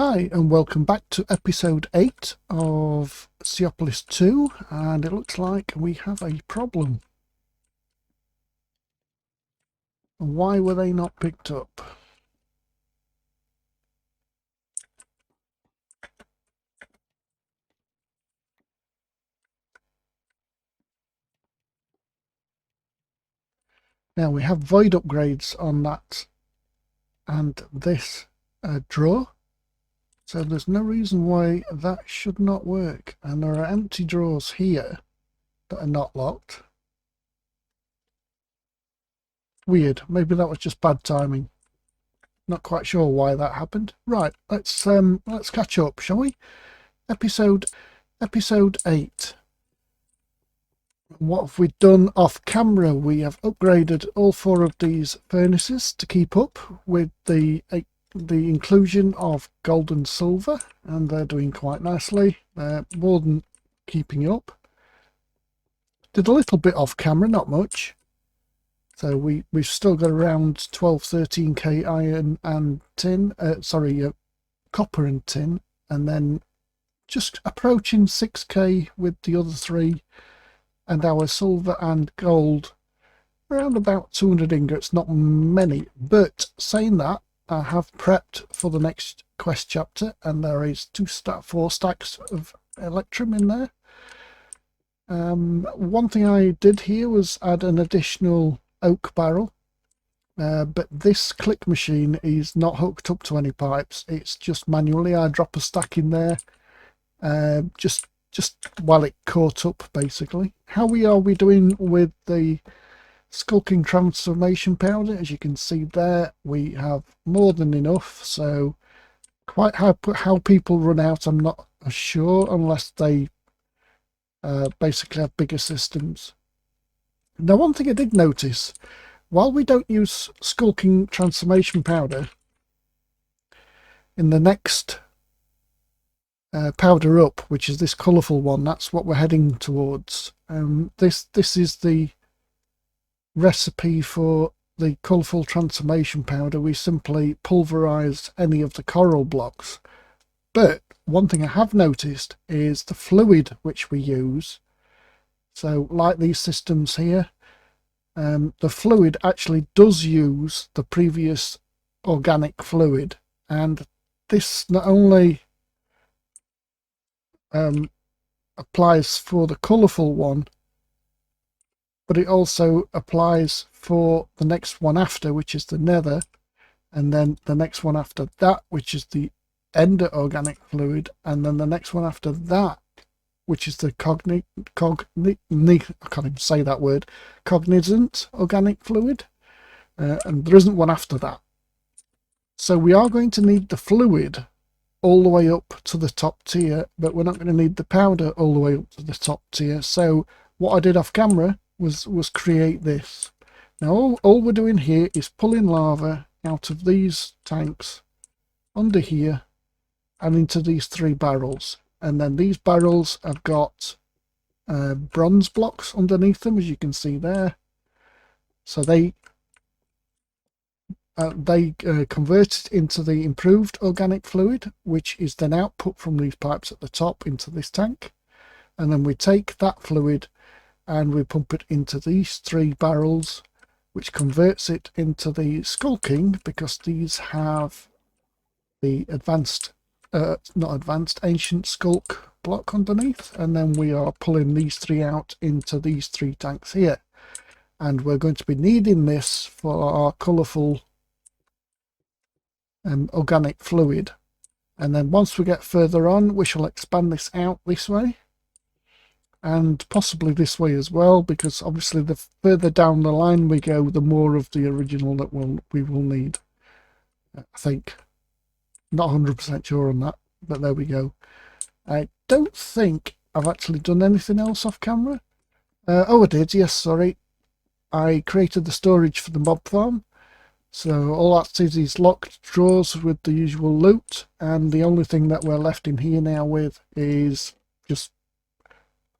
Hi and welcome back to episode 8 of Seaopolis 2, and it looks like we have a problem. Why were they not picked up? Now we have void upgrades on that and this drawer, so there's no reason why that should not work, and there are empty drawers here that are not locked. Weird, maybe that was just bad timing. Not quite sure why that happened. Right, let's catch up, shall we? Episode 8. What have we done off camera? We have upgraded all 4 of these furnaces to keep up with the inclusion of gold and silver, and they're doing quite nicely. They're more than keeping up. Did a little bit off camera, not much. So we've still got around 12-13k iron and tin, copper and tin, and then just approaching 6k with the other 3, and our silver and gold around about 200 ingots, not many. But saying that, I have prepped for the next quest chapter, and there is 4 stacks of electrum in there. One thing I did here was add an additional oak barrel, but this click machine is not hooked up to any pipes. It's just manually. I drop a stack in there just while it caught up, basically. How are we doing with the Sculking transformation powder? As you can see there, we have more than enough. So quite how people run out, I'm not sure, unless they basically have bigger systems. Now, one thing I did notice, while we don't use Sculking transformation powder, in the next powder up, which is this colourful one, that's what we're heading towards. This is the recipe for the colourful transformation powder. We simply pulverise any of the coral blocks. But one thing I have noticed is the fluid which we use. So like these systems here, the fluid actually does use the previous organic fluid, and this not only applies for the colourful one, but it also applies for the next one after, which is the nether, and then the next one after that, which is the ender organic fluid, and then the next one after that, which is the I can't even say that word, cognizant organic fluid, and there isn't one after that. So we are going to need the fluid all the way up to the top tier, but we're not going to need the powder all the way up to the top tier. So what I did off camera was create this. Now all we're doing here is pulling lava out of these tanks under here and into these 3 barrels, and then these barrels have got bronze blocks underneath them, as you can see there. So they convert it into the improved organic fluid, which is then output from these pipes at the top into this tank, and then we take that fluid and we pump it into these 3 barrels, which converts it into the Sculking, because these have the ancient Sculk block underneath, and then we are pulling these 3 out into these 3 tanks here, and we're going to be needing this for our colourful organic fluid. And then once we get further on, we shall expand this out this way, and possibly this way as well, because obviously the further down the line we go, the more of the original that we will need, I think. Not 100% sure on that, but there we go. I don't think I've actually done anything else off camera. Oh, I did, yes, sorry. I created the storage for the mob farm. So all that is these locked drawers with the usual loot, and the only thing that we're left in here now with is just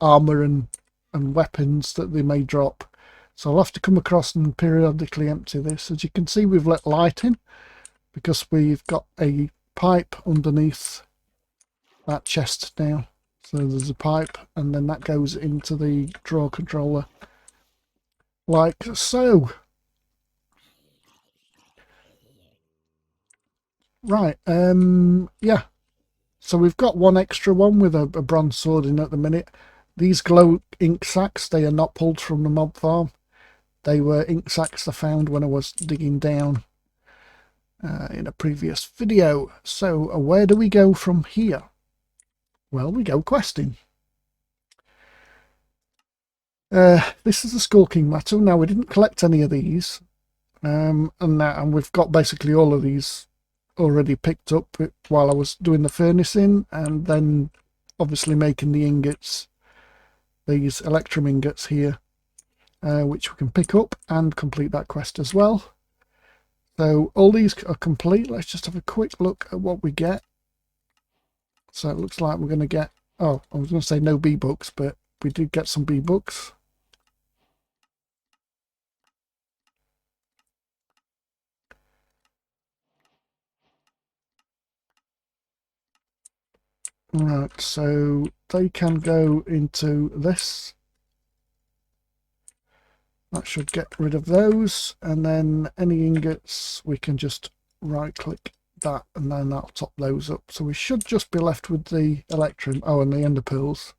armour and weapons that they may drop. So I'll have to come across and periodically empty this. As you can see, we've let light in because we've got a pipe underneath that chest now. So there's a pipe, and then that goes into the drawer controller, like so. Right, yeah. So we've got one extra one with a bronze sword in at the minute. These glow ink sacks, they are not pulled from the mob farm. They were ink sacks I found when I was digging down in a previous video. So where do we go from here? Well, we go questing. This is the Sculking matter. Now, we didn't collect any of these, and we've got basically all of these already picked up while I was doing the furnacing, and then obviously making the ingots, these electrum ingots here, which we can pick up and complete that quest as well. So all these are complete. Let's just have a quick look at what we get. So it looks like we're going to get, oh, I was going to say no bee books, but we did get some bee books. Right, so they can go into this. That should get rid of those, and then any ingots we can just right click that, and then that'll top those up. So we should just be left with the electrum, oh, and the ender pearls.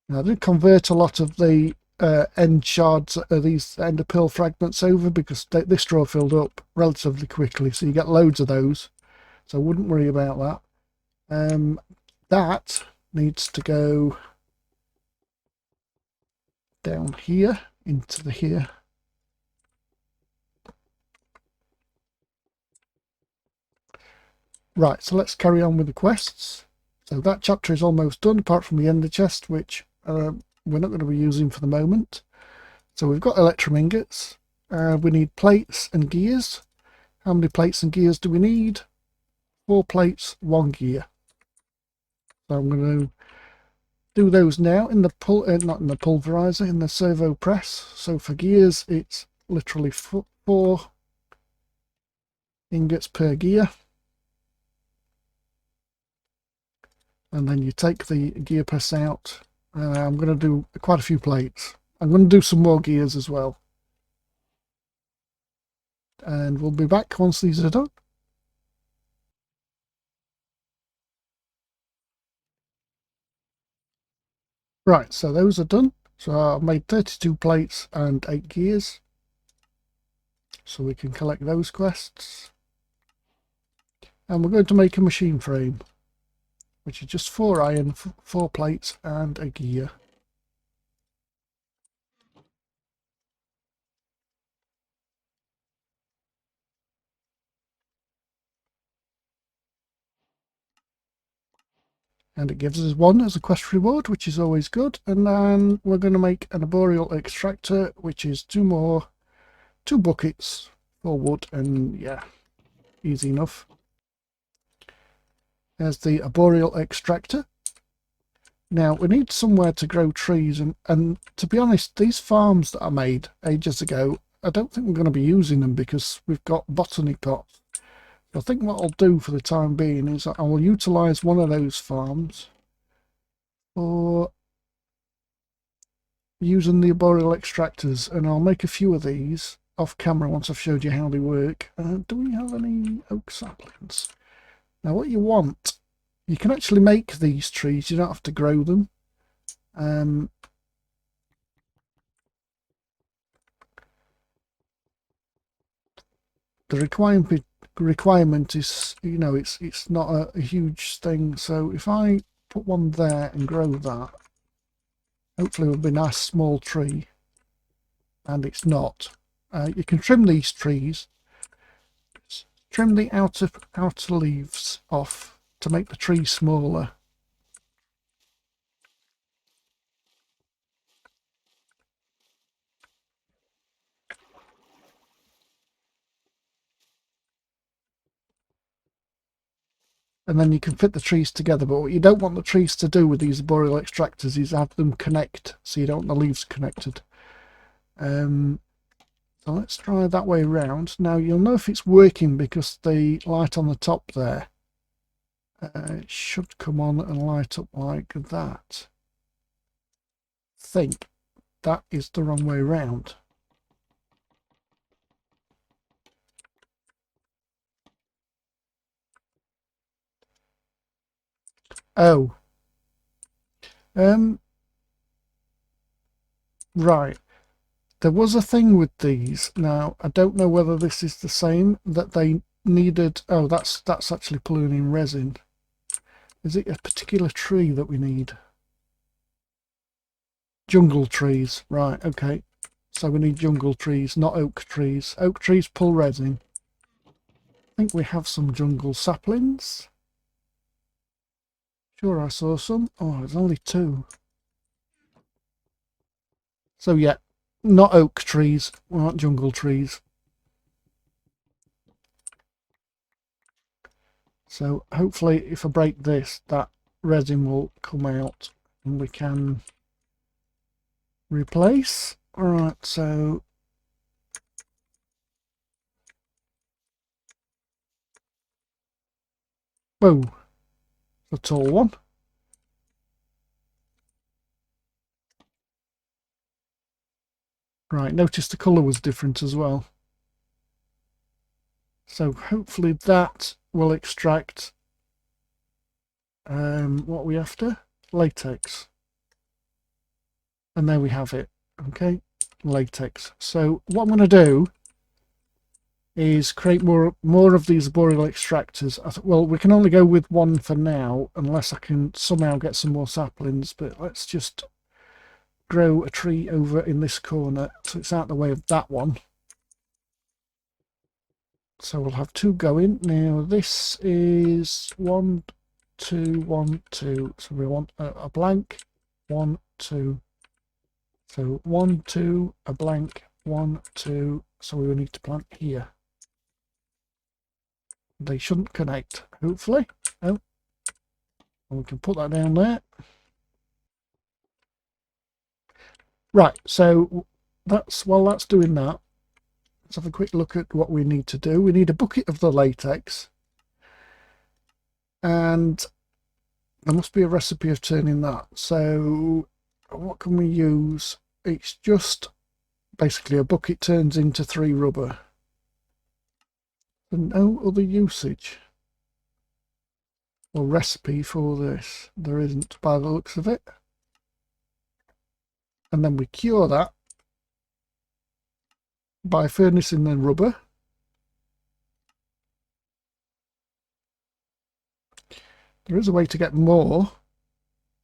Now I did convert a lot of the end shards, these ender pearl fragments over, because this drawer filled up relatively quickly, so you get loads of those, so I wouldn't worry about that. That needs to go down here into the here. Right, so let's carry on with the quests. So that chapter is almost done, apart from the ender chest, which we're not going to be using for the moment. So we've got electrum ingots. We need plates and gears. How many plates and gears do we need? 4 plates, 1 gear. So I'm going to do those now in the not in the pulverizer, in the servo press. So for gears, it's literally 4 ingots per gear. And then you take the gear press out. I'm going to do quite a few plates. I'm going to do some more gears as well. And we'll be back once these are done. Right, so those are done. So I've made 32 plates and 8 gears. So we can collect those quests. And we're going to make a machine frame, which is just 4 iron, 4 plates and a gear. And it gives us 1 as a quest reward, which is always good. And then we're going to make an Arboreal Extractor, which is 2 buckets for wood, and yeah, easy enough. There's the Arboreal Extractor. Now we need somewhere to grow trees, and to be honest, these farms that I made ages ago, I don't think we're going to be using them because we've got botany pots. I think what I'll do for the time being is I will utilise one of those farms for using the Arboreal Extractors, and I'll make a few of these off camera once I've showed you how they work. Do we have any oak saplings? Now what you want, you can actually make these trees, you don't have to grow them. The requirement is, you know, it's not a huge thing. So if I put one there and grow that, hopefully it will be a nice small tree, and it's not. You can trim these trees, trim the outer leaves off to make the tree smaller. And then you can fit the trees together. But what you don't want the trees to do with these Arboreal Extractors is have them connect, so you don't want the leaves connected. So So let's try that way around. Now you'll know if it's working because the light on the top there, it should come on and light up like that. I think that is the wrong way around. Oh. Right. There was a thing with these. Now, I don't know whether this is the same, that they needed... Oh, that's actually pulling in resin. Is it a particular tree that we need? Jungle trees. Right, okay. So we need jungle trees, not oak trees. Oak trees pull resin. I think we have some jungle saplings. Sure, I saw some. Oh, there's only 2. So yeah, not oak trees, not jungle trees. So hopefully if I break this, that resin will come out and we can replace. Alright, so whoa, the tall one. Right, notice the colour was different as well. So hopefully that will extract what we after? Latex. And there we have it. Okay, latex. So what I'm going to do is create more of these arboreal extractors. Well, we can only go with 1 for now, unless I can somehow get some more saplings, but let's just grow a tree over in this corner so it's out of the way of that one. So we'll have 2 going. Now this is 1, 2, 1, 2. So we want a blank, 1, 2. So 1, 2, a blank, 1, 2. So we will need to plant here. They shouldn't connect, hopefully. Oh, and we can put that down there. Right, so while that's doing that, let's have a quick look at what we need to do. We need a bucket of the latex, and there must be a recipe of turning that. So what can we use? It's just basically a bucket turns into 3 rubber. And no other usage or recipe for this. There isn't, by the looks of it. And then we cure that by furnacing the rubber. There is a way to get more,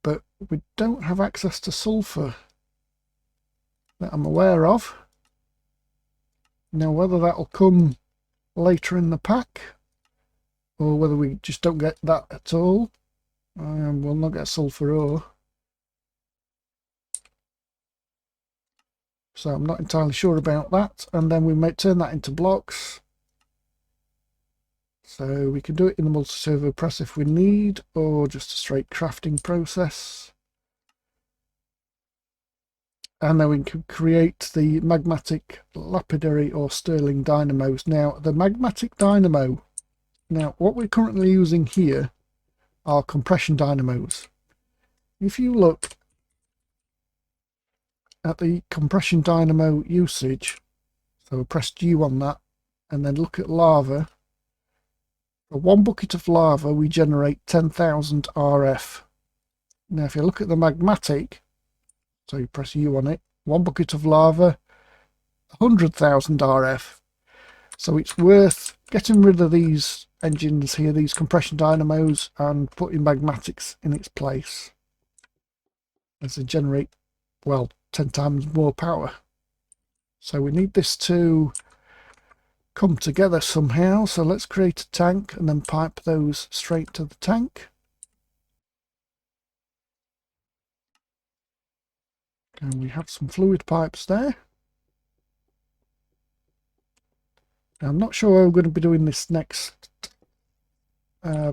but we don't have access to sulphur that I'm aware of. Now whether that'll come later in the pack or whether we just don't get that at all, we'll not get sulphur ore. So I'm not entirely sure about that. And then we may turn that into blocks. So we can do it in the multi-servo press if we need, or just a straight crafting process. And then we can create the magmatic lapidary or Stirling dynamos. Now the magmatic dynamo, now what we're currently using here are compression dynamos. If you look at the compression dynamo usage, so press G on that and then look at Larva. For 1 bucket of Larva we generate 10,000 RF. Now if you look at the magmatic, so you press U on it, 1 bucket of Larva, 100,000 RF. So it's worth getting rid of these engines here, these compression dynamos, and putting magmatics in its place, as they generate, well, 10 times more power. So we need this to come together somehow. So let's create a tank and then pipe those straight to the tank. And we have some fluid pipes there. Now, I'm not sure how we're going to be doing this next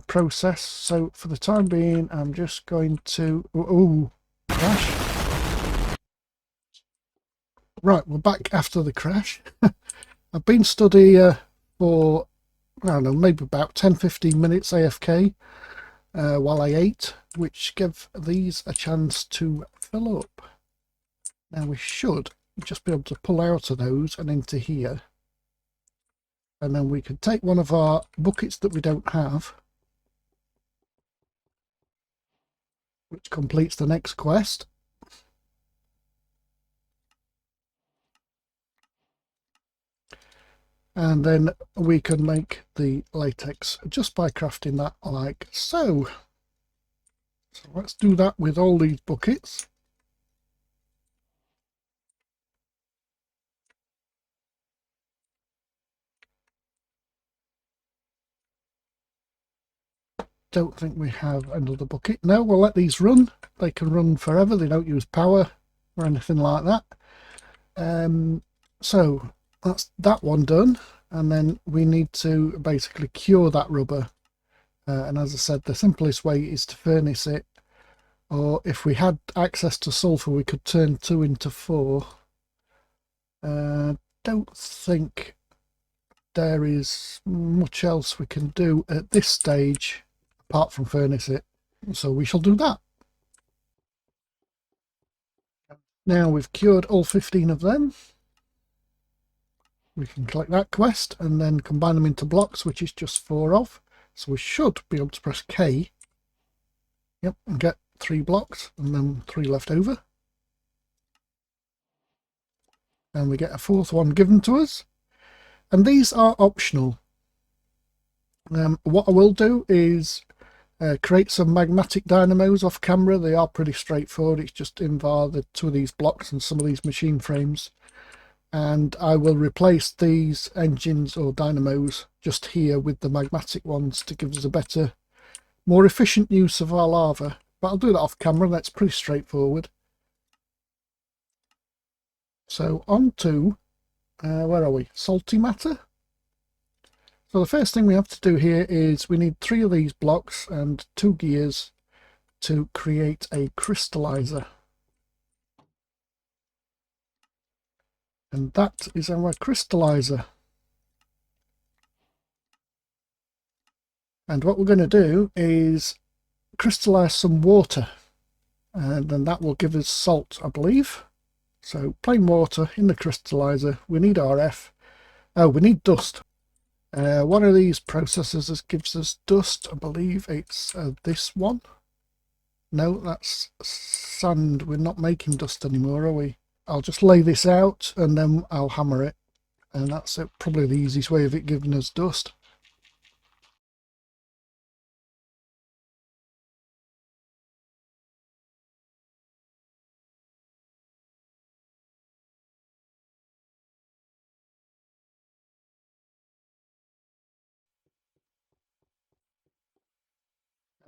process. So for the time being, I'm just going to... Oh, gosh. Right, we're back after the crash. I've been stood here for, I don't know, maybe about 10-15 minutes AFK while I ate, which gave these a chance to fill up. Now we should just be able to pull out of those and into here. And then we can take one of our buckets that we don't have, which completes the next quest. And then we can make the latex just by crafting that like so. So let's do that with all these buckets. Don't think we have another bucket. No, we'll let these run. They can run forever. They don't use power or anything like that. So that's that one done. And then we need to basically cure that rubber. And as I said, the simplest way is to furnace it. Or if we had access to sulfur, we could turn 2 into 4. Don't think there is much else we can do at this stage apart from furnace it, so we shall do that. Now we've cured all 15 of them, we can collect that quest and then combine them into blocks, which is just 4 of, so we should be able to press K, yep, and get 3 blocks and then 3 left over, and we get a 4th one given to us. And these are optional. What I will do is create some magmatic dynamos off camera. They are pretty straightforward. It's just invar the 2 of these blocks and some of these machine frames, and I will replace these engines or dynamos just here with the magmatic ones to give us a better, more efficient use of our lava. But I'll do that off camera. That's pretty straightforward. So on to where are we? Salty matter. So the first thing we have to do here is we need 3 of these blocks and 2 gears to create a crystallizer. And that is our crystallizer. And what we're going to do is crystallize some water, and then that will give us salt, I believe. So plain water in the crystallizer. We need RF. Oh, we need dust. One of these processors gives us dust. I believe it's this one. No, that's sand. We're not making dust anymore, are we? I'll just lay this out and then I'll hammer it. And that's probably the easiest way of it giving us dust.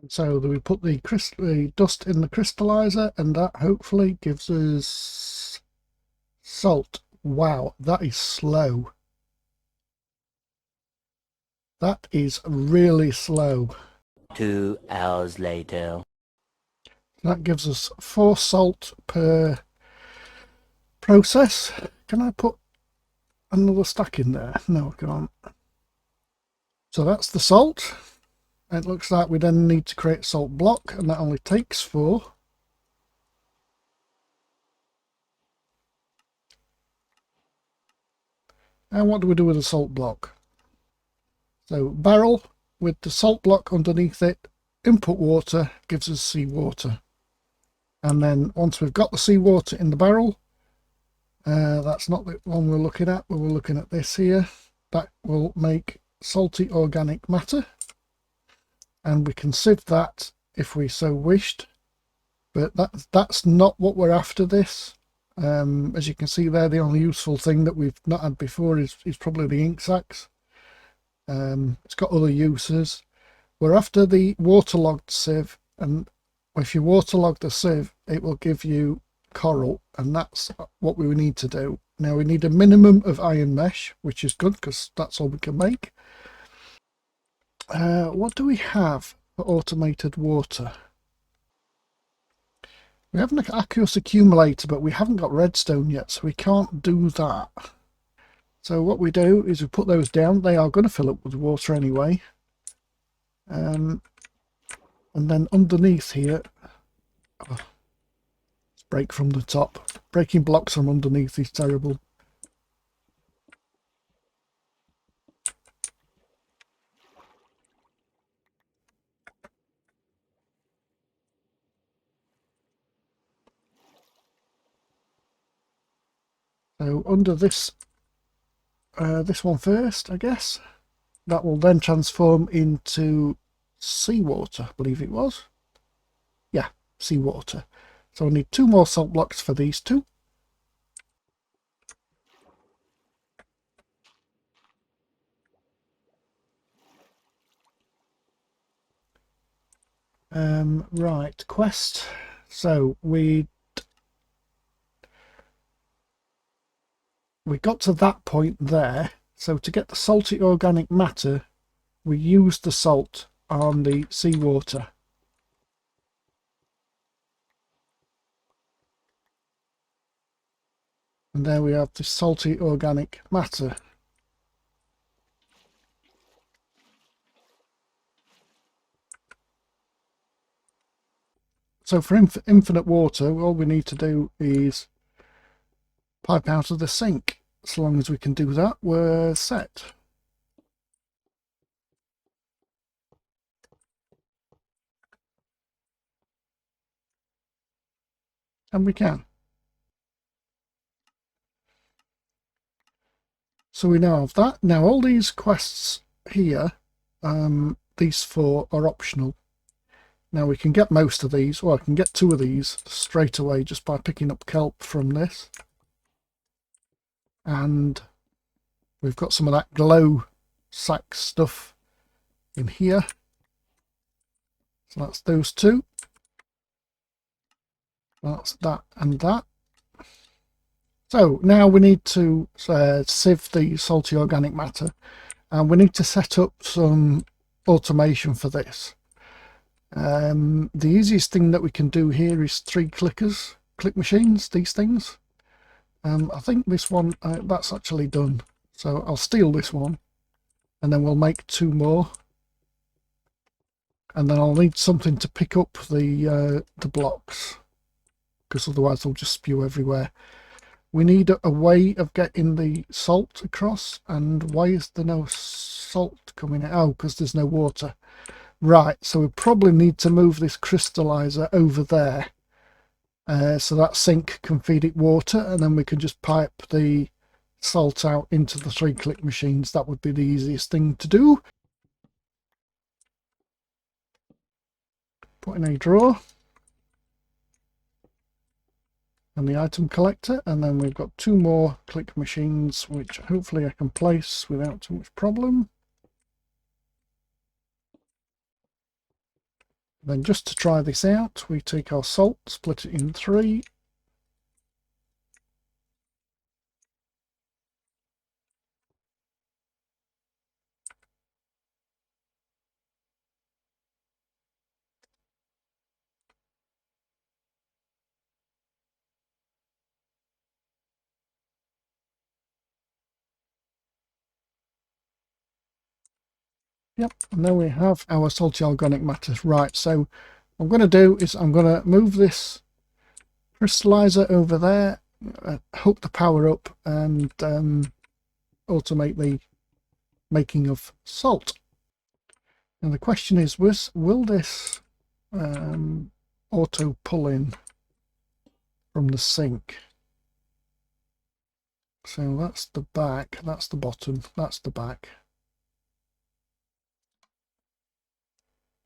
And so we put the dust in the crystallizer, and that hopefully gives us salt. Wow, that is slow. That is really slow. 2 hours later. That gives us 4 salt per process. Can I put another stack in there? No, I can't. So that's the salt. It looks like we then need to create a salt block, and that only takes 4. And what do we do with a salt block? So barrel with the salt block underneath it, input water gives us seawater. And then once we've got the seawater in the barrel, that's not the one we're looking at, but we're looking at this here. That will make salty organic matter. And we can sieve that if we so wished. But that's not what we're after this. As you can see there, the only useful thing that we've not had before is probably the ink sacs. It's got other uses. We're after the waterlogged sieve, and if you waterlog the sieve, it will give you coral, and that's what we need to do. Now we need a minimum of iron mesh, which is good because that's all we can make. What do we have for automated water? We have an aqueous accumulator, but we haven't got redstone yet, so we can't do that. So what we do is we put those down. They are going to fill up with water anyway. And then underneath here, let's break from the top. Breaking blocks from underneath is terrible. So under this one first, I guess. That will then transform into seawater, I believe it was. Yeah, seawater. So I need 2 more salt blocks for these 2. Right, quest. So we got to that point there. So to get the salty organic matter, we used the salt on the seawater. And there we have the salty organic matter. So for infinite water, all we need to do is pipe out of the sink. As long as we can do that, we're set. And we can. So we now have that. Now all these quests here, these 4 are optional. Now we can get most of these, or I can get 2 of these straight away just by picking up kelp from this. And we've got some of that glow sack stuff in here. So that's those 2. That's that and that. So now we need to sieve the salty organic matter, and we need to set up some automation for this. The easiest thing that we can do here is 3 click machines, these things. I think this one, that's actually done. So I'll steal this one, and then we'll make 2 more. And then I'll need something to pick up the blocks, because otherwise they'll just spew everywhere. We need a way of getting the salt across. And why is there no salt coming out? Oh, because there's no water. Right, so we probably need to move this crystallizer over there. So that sink can feed it water, and then we can just pipe the salt out into the 3 click machines. That would be the easiest thing to do. Put in a drawer. And the item collector, and then we've got 2 more click machines, which hopefully I can place without too much problem. Then just to try this out, we take our salt, split it in 3. Yep, and then we have our salty organic matter. Right, so what I'm going to do is I'm going to move this crystallizer over there, hook the power up, and automate the making of salt. And the question is, will this auto pull in from the sink? So that's the back, that's the bottom, that's the back.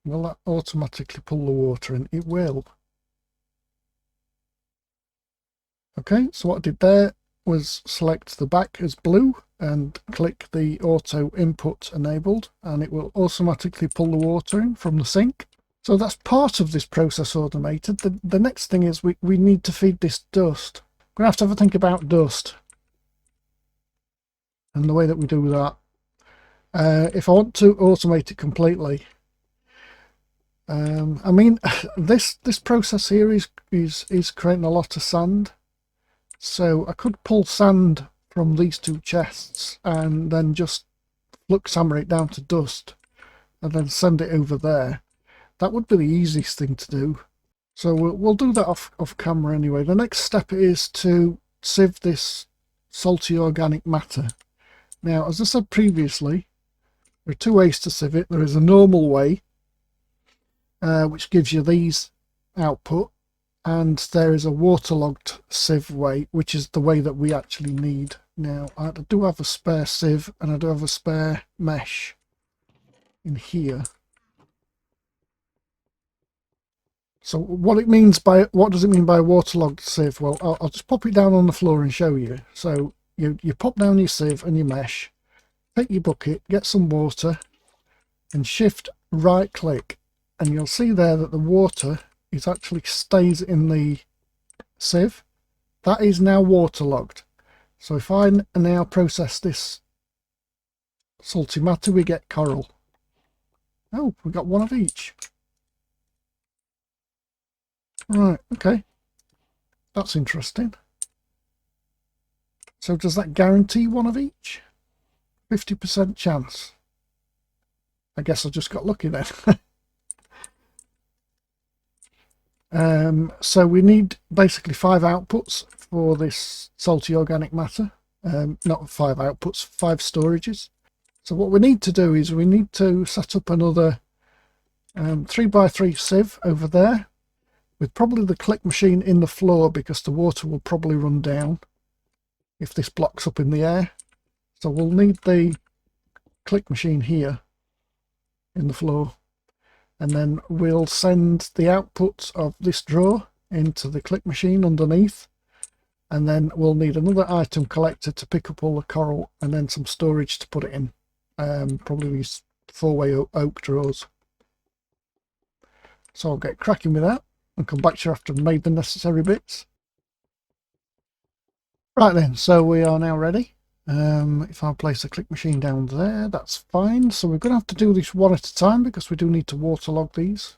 Will that automatically pull the water in? It will. Okay, so what I did there was select the back as blue and click the auto input enabled, and it will automatically pull the water in from the sink. So that's part of this process automated. The next thing is we need to feed this dust. We're going to have a think about dust and the way that we do that. If I want to automate it completely, I mean, this process here is creating a lot of sand. So I could pull sand from these two chests and then just flux hammer it down to dust and then send it over there. That would be the easiest thing to do. So we'll do that off camera anyway. The next step is to sieve this salty organic matter. Now, as I said previously, there are two ways to sieve it. There is a normal way, which gives you these output, and there is a waterlogged sieve way, which is the way that we actually need. Now, I do have a spare sieve and I do have a spare mesh in here. So what does it mean by a waterlogged sieve? Well, I'll just pop it down on the floor and show you. So you pop down your sieve and your mesh, take your bucket, get some water, and shift right click, and you'll see there that the water actually stays in the sieve. That is now waterlogged. So if I now process this salty matter, we get coral. Oh, we got one of each. Right, okay. That's interesting. So does that guarantee one of each? 50% chance. I guess I just got lucky then. So we need basically 5 outputs for this salty organic matter. Not 5 outputs, 5 storages. So what we need to do is we need to set up another 3x3 sieve over there, with probably the click machine in the floor, because the water will probably run down if this blocks up in the air. So we'll need the click machine here in the floor, and then we'll send the outputs of this drawer into the click machine underneath, and then we'll need another item collector to pick up all the coral, and then some storage to put it in, probably these 4-way oak drawers. So I'll get cracking with that and come back to you after I've made the necessary bits. Right then, so we are now ready. If I place the click machine down there, that's fine. So we're going to have to do this one at a time, because we do need to waterlog these.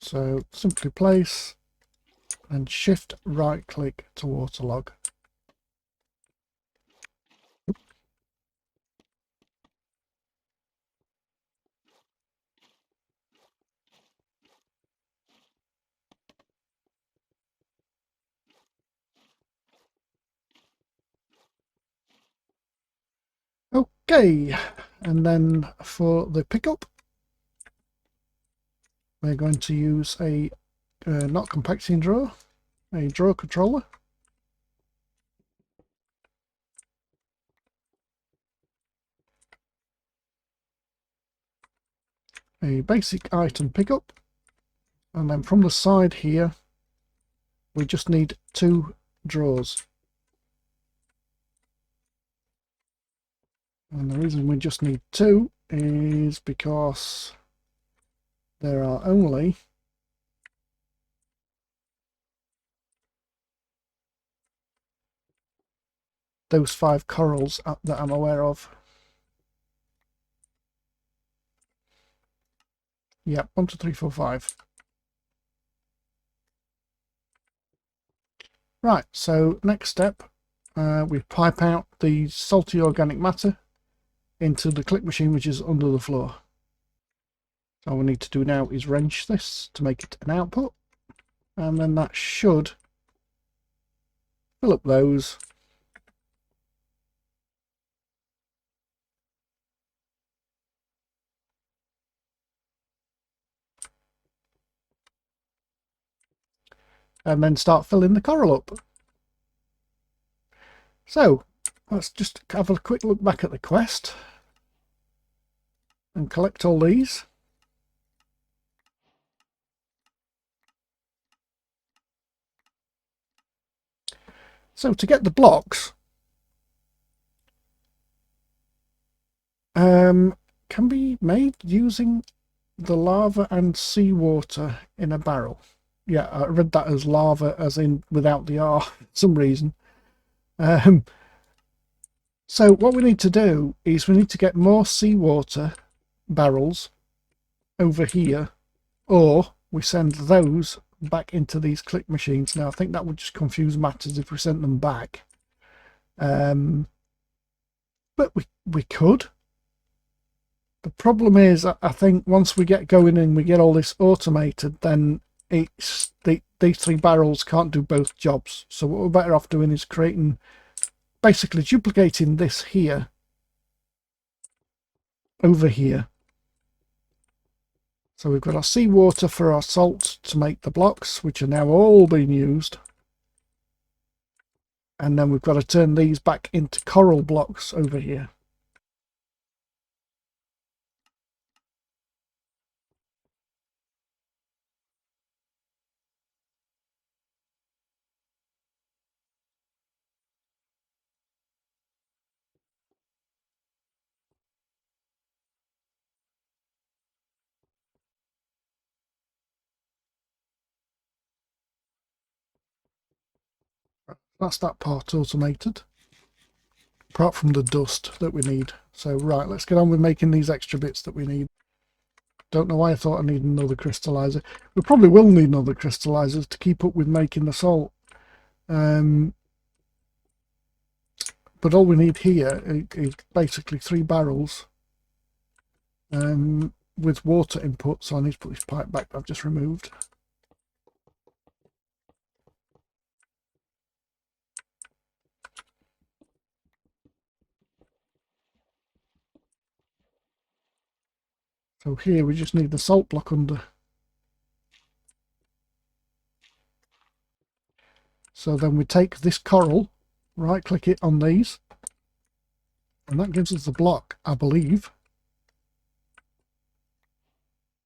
So simply place and shift right click to waterlog. Okay, and then for the pickup, we're going to use a not compacting drawer, a drawer controller. A basic item pickup, and then from the side here we just need 2 drawers. And the reason we just need 2 is because there are only those 5 corals that I'm aware of. Yep, 1, 2, 3, 4, 5. Right, so next step, we pipe out the salty organic matter into the click machine, which is under the floor. So all we need to do now is wrench this to make it an output, and then that should fill up those. And then start filling the coral up. So let's just have a quick look back at the quest and collect all these. So to get the blocks, can be made using the lava and seawater in a barrel. Yeah, I read that as lava as in without the R for some reason. So what we need to do is we need to get more seawater barrels, over here, or we send those back into these click machines. Now I think that would just confuse matters if we sent them back, but we could. The problem is, I think once we get going and we get all this automated, then these 3 barrels can't do both jobs. So what we're better off doing is basically duplicating this here over here. So we've got our seawater for our salt to make the blocks, which are now all being used. And then we've got to turn these back into coral blocks over here. That's that part automated, apart from the dust that we need. So right, let's get on with making these extra bits that we need. Don't know why I thought I needed another crystallizer. We probably will need another crystallizers to keep up with making the salt. But all we need here is basically 3 barrels with water input. So I need to put this pipe back that I've just removed. So here we just need the salt block under. So then we take this coral, right click it on these, and that gives us the block, I believe.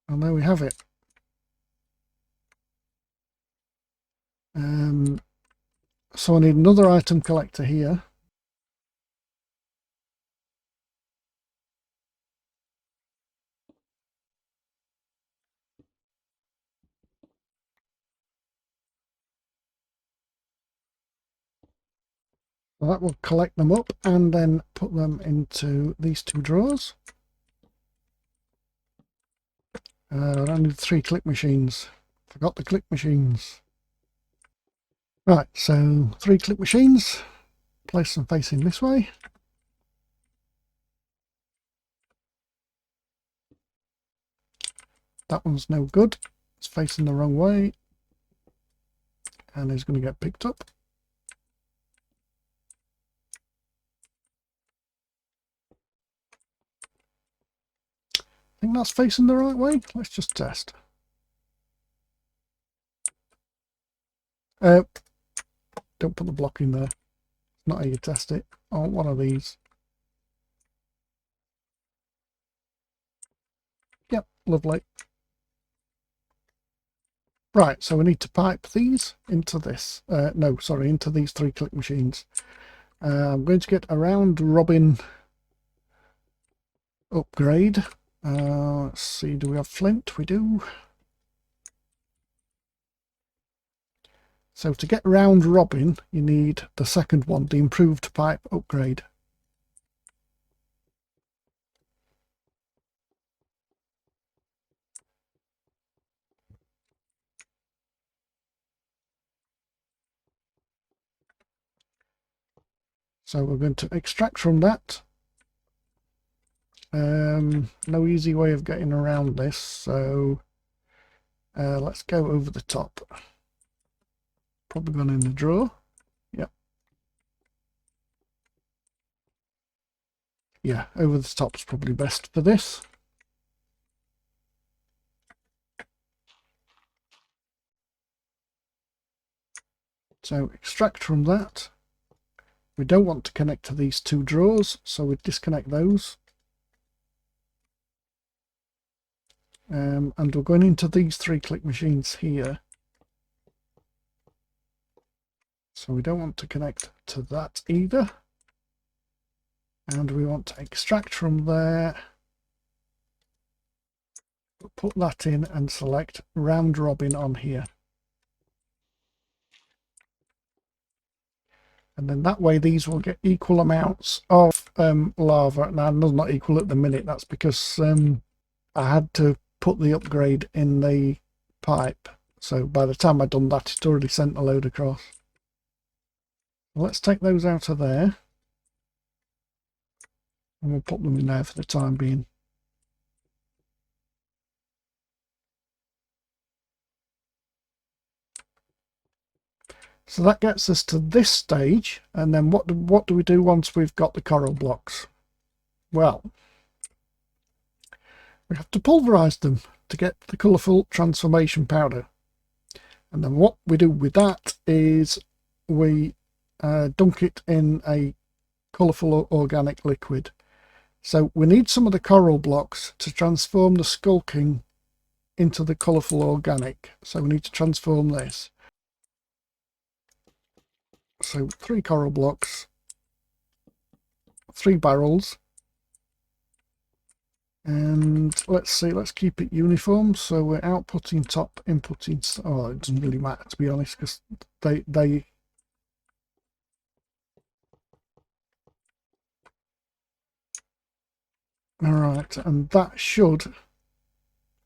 And there we have it. So I need another item collector here. So that will collect them up and then put them into these 2 drawers. I need 3 click machines. Forgot the click machines. Right, so 3 click machines. Place them facing this way. That one's no good. It's facing the wrong way. And is going to get picked up. I think that's facing the right way. Let's just test. Don't put the block in there. Not how you test it. I want one of these. Yep, lovely. Right, so we need to pipe these into this. No, sorry, into these 3 click machines. I'm going to get a round robin upgrade. Let's see, do we have flint? We do. So to get round robin, you need the second one, the improved pipe upgrade. So we're going to extract from that. No easy way of getting around this, so let's go over the top. Probably gone in the drawer. Yep. Yeah, over the top's probably best for this. So extract from that. We don't want to connect to these 2 drawers, so we disconnect those. And we're going into these 3 click machines here. So we don't want to connect to that either. And we want to extract from there. Put that in and select round robin on here. And then that way these will get equal amounts of larva. Now, not equal at the minute. That's because I had to put the upgrade in the pipe. So by the time I've done that, it's already sent a load across. Let's take those out of there. And we'll put them in there for the time being. So that gets us to this stage, and then what do we do once we've got the coral blocks? Well, we have to pulverize them to get the colourful transformation powder. And then what we do with that is we dunk it in a colourful organic liquid. So we need some of the coral blocks to transform the sculking into the colourful organic. So we need to transform this. So 3 coral blocks, 3 barrels, and let's see, let's keep it uniform. So we're outputting top, inputting, oh, it doesn't really matter to be honest, because they all right, and that should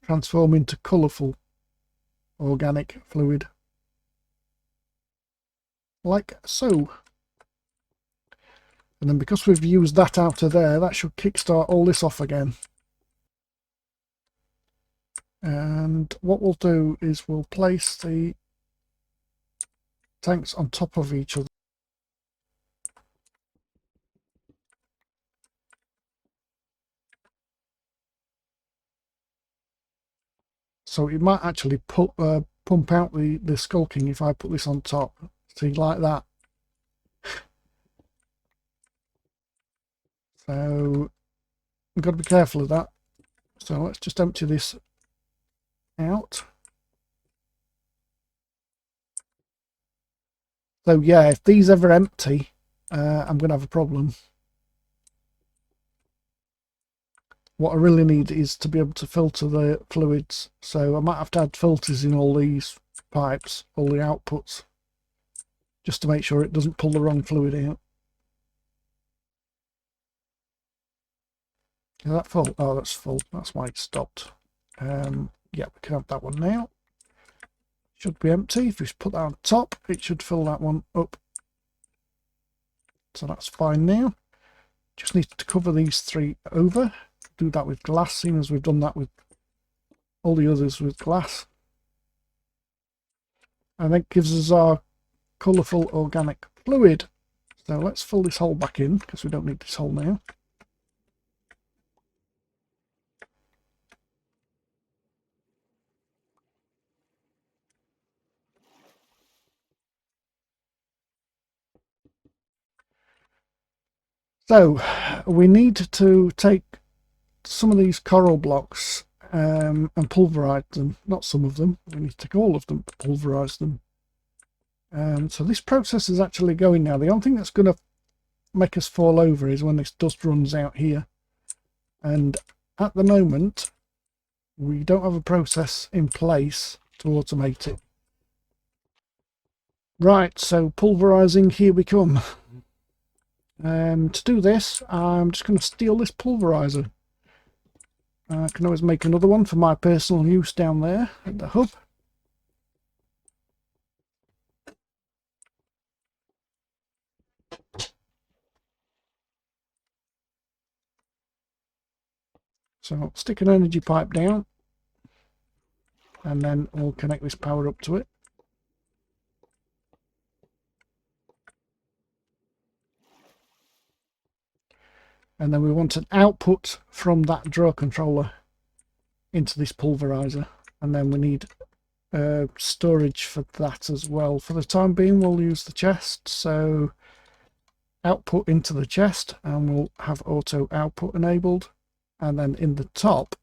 transform into colourful organic fluid like so. And then because we've used that out of there, that should kickstart all this off again. And what we'll do is we'll place the tanks on top of each other. So it might actually pump out the sculking if I put this on top. See, like that. So we've got to be careful of that. So let's just empty this out. So yeah, if these ever empty, I'm going to have a problem. What I really need is to be able to filter the fluids. So I might have to add filters in all these pipes, all the outputs, just to make sure it doesn't pull the wrong fluid out. Is that full? Oh, that's full. That's why it stopped. Yeah, we can have that one now. Should be empty. If we put that on top, it should fill that one up. So that's fine now. Just need to cover these 3 over. Do that with glass, seeing as we've done that with all the others with glass. And that gives us our colourful organic fluid. So let's fill this hole back in, because we don't need this hole now. So we need to take some of these coral blocks and pulverize them. Not some of them, we need to take all of them, pulverize them. So this process is actually going now. The only thing that's going to make us fall over is when this dust runs out here. And at the moment, we don't have a process in place to automate it. Right, so pulverizing, here we come. To do this, I'm just going to steal this pulverizer. I can always make another one for my personal use down there at the hub. So I'll stick an energy pipe down, and then we'll connect this power up to it. And then we want an output from that draw controller into this pulverizer, and then we need storage for that as well. For the time being, we'll use the chest, so output into the chest, and we'll have auto output enabled, and then in the top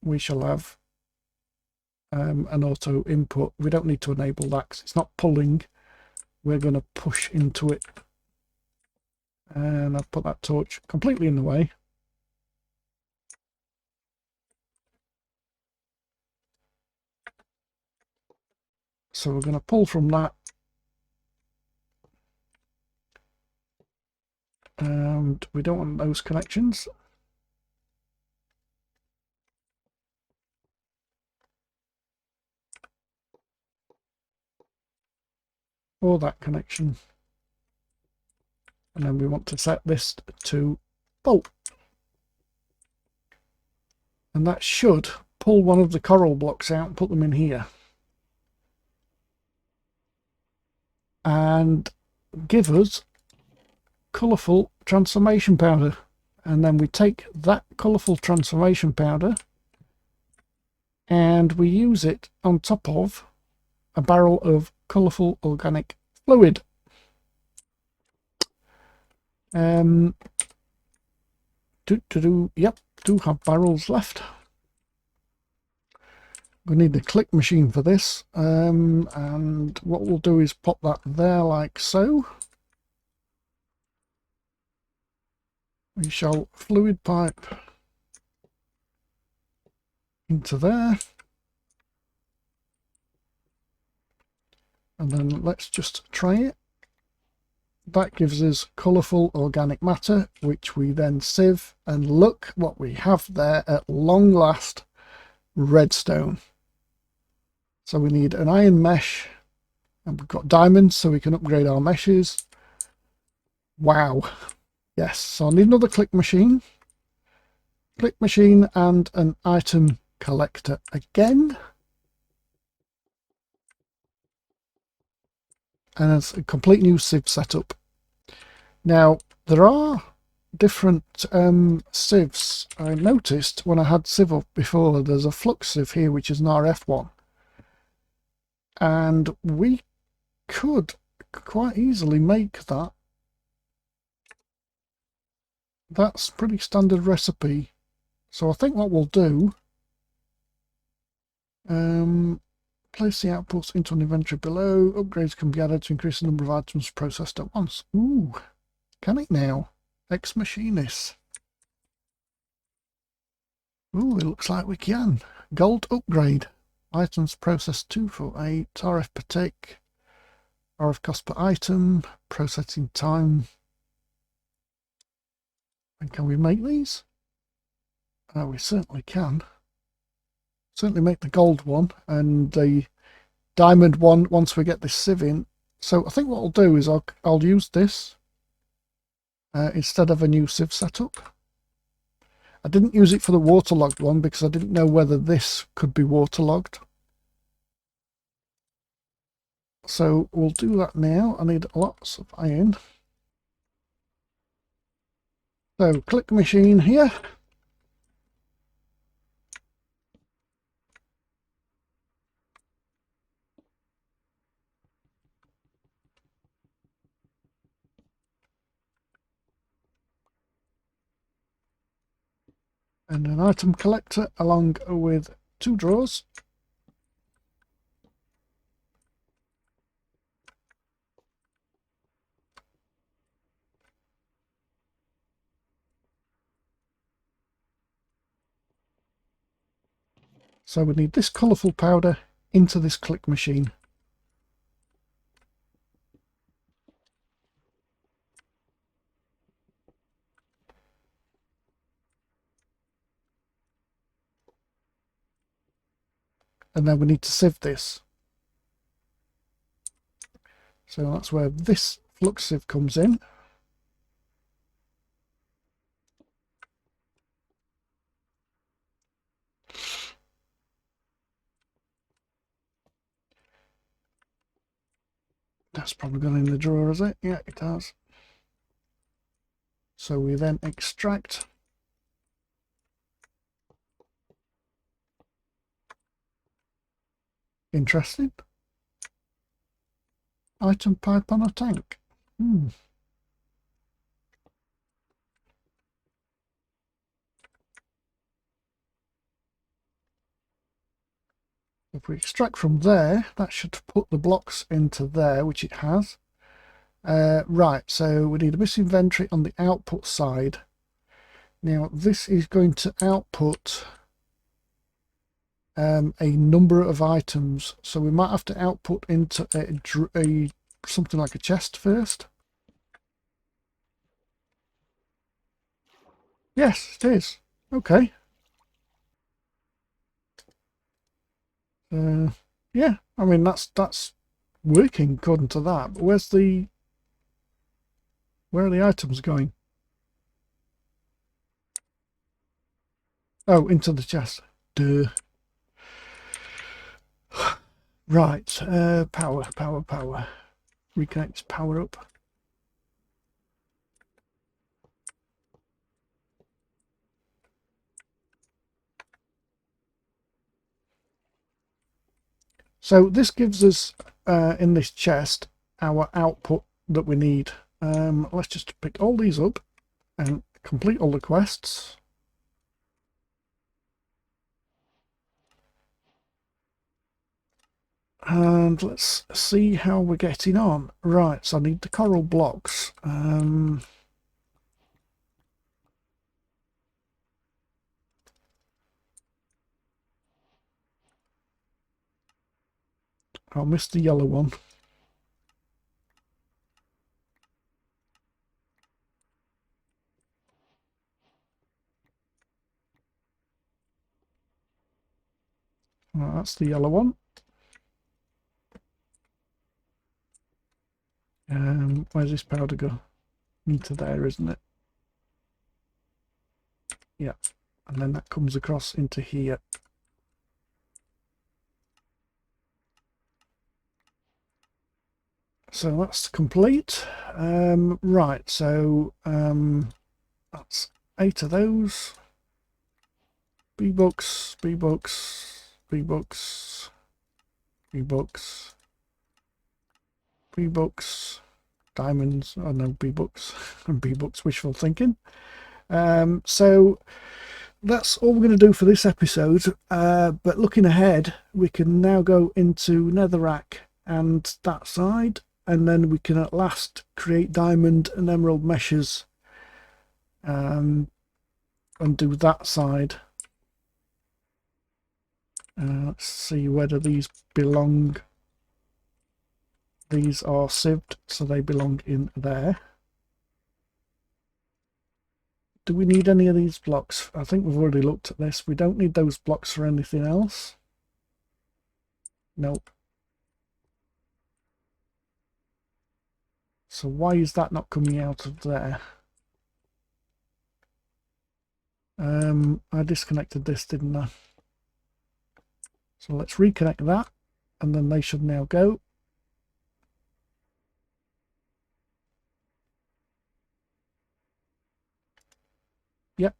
we shall have an auto input. We don't need to enable that because it's not pulling, we're going to push into it. And I've put that torch completely in the way. So we're going to pull from that, and we don't want those connections. or that connection. And then we want to set this to bolt. And that should pull one of the coral blocks out and put them in here. And give us colourful transformation powder. And then we take that colourful transformation powder and we use it on top of a barrel of colourful organic fluid. Yep, do have barrels left. We need the click machine for this, and what we'll do is pop that there like so. We shall fluid pipe into there, and then let's just try it. That gives us colourful organic matter, which we then sieve, and look what we have there at long last: redstone. So we need an iron mesh, and we've got diamonds so we can upgrade our meshes. Wow. Yes, so I need another click machine and an item collector again. And it's a complete new sieve setup. Now, there are different sieves. I noticed when I had sieve up before, there's a Flux Sieve here, which is an RF1. And we could quite easily make that. That's pretty standard recipe. So I think what we'll do, place the outputs into an inventory below. Upgrades can be added to increase the number of items processed at once. Ooh, can it now? Ex Machinist. Ooh, it looks like we can. Gold upgrade. Items processed 248. RF per tick. RF cost per item. Processing time. And can we make these? We certainly can. Certainly make the gold one and the diamond one once we get this sieve in. So I think what I'll do is I'll use this instead of a new sieve setup. I didn't use it for the waterlogged one because I didn't know whether this could be waterlogged. So we'll do that now. I need lots of iron. So click machine here. And an item collector along with 2 drawers. So we need this colourful powder into this click machine. And then we need to sieve this. So that's where this Flux Sieve comes in. That's probably gone in the drawer, is it? Yeah, it has. So we then extract. Interesting. Item pipe on a tank. If we extract from there, that should put the blocks into there, which it has. Right, so we need a bit of inventory on the output side. Now this is going to output a number of items, so we might have to output into a something like a chest first. Yes, it is. Okay. Yeah, I mean that's working according to that, but where are the items going? Oh, into the chest. Duh. Right, power. Reconnect power up. So this gives us, in this chest, our output that we need. Let's just pick all these up and complete all the quests. And let's see how we're getting on. Right, so I need the coral blocks. I'll miss the yellow one. That's the yellow one. Where's this powder go? Into there, isn't it? Yeah. And then that comes across into here. So that's complete. Right, so that's 8 of those. B-books, B-books, B-books, B-books, B-books, diamonds, oh no, B-books, and B-books, wishful thinking. So that's all we're going to do for this episode, but looking ahead, we can now go into netherrack and that side, and then we can at last create diamond and emerald meshes and do that side. Let's see whether these belong. These are sieved, so they belong in there. Do we need any of these blocks? I think we've already looked at this. We don't need those blocks for anything else. Nope. So why is that not coming out of there? I disconnected this, didn't I? So let's reconnect that, and then they should now go. Yep.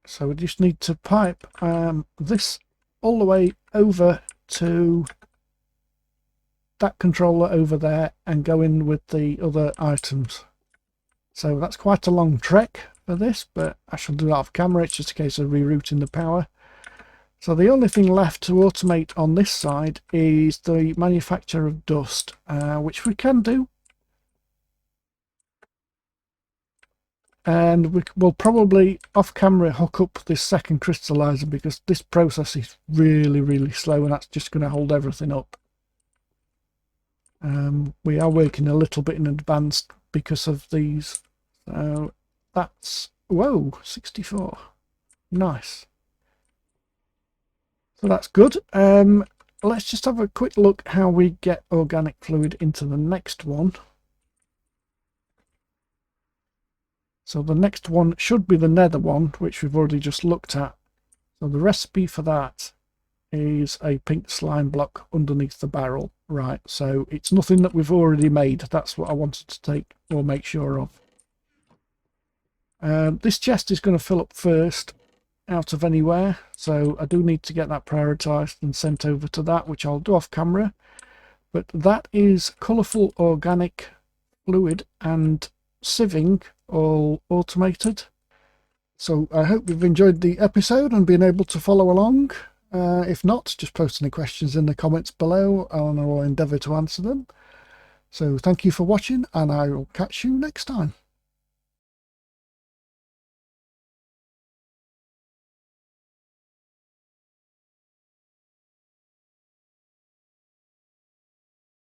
So we just need to pipe this all the way over to that controller over there and go in with the other items. So that's quite a long trek for this, but I shall do that off camera. It's just a case of rerouting the power. So the only thing left to automate on this side is the manufacture of dust, which we can do. And we will probably off camera hook up this second crystallizer, because this process is really slow, and that's just going to hold everything up. We are working a little bit in advance because of these. So that's, whoa, 64. Nice. So that's good. Let's just have a quick look how we get organic fluid into the next one. So the next one should be the nether one, which we've already just looked at. So the recipe for that is a pink slime block underneath the barrel. Right, so it's nothing that we've already made. That's what I wanted to take or make sure of. This chest is going to fill up first out of anywhere, so I do need to get that prioritized and sent over to that, which I'll do off camera. But that is colourful organic fluid and sieving all automated. So I hope you've enjoyed the episode and been able to follow along. If not, just post any questions in the comments below and I will endeavour to answer them. So thank you for watching, and I will catch you next time.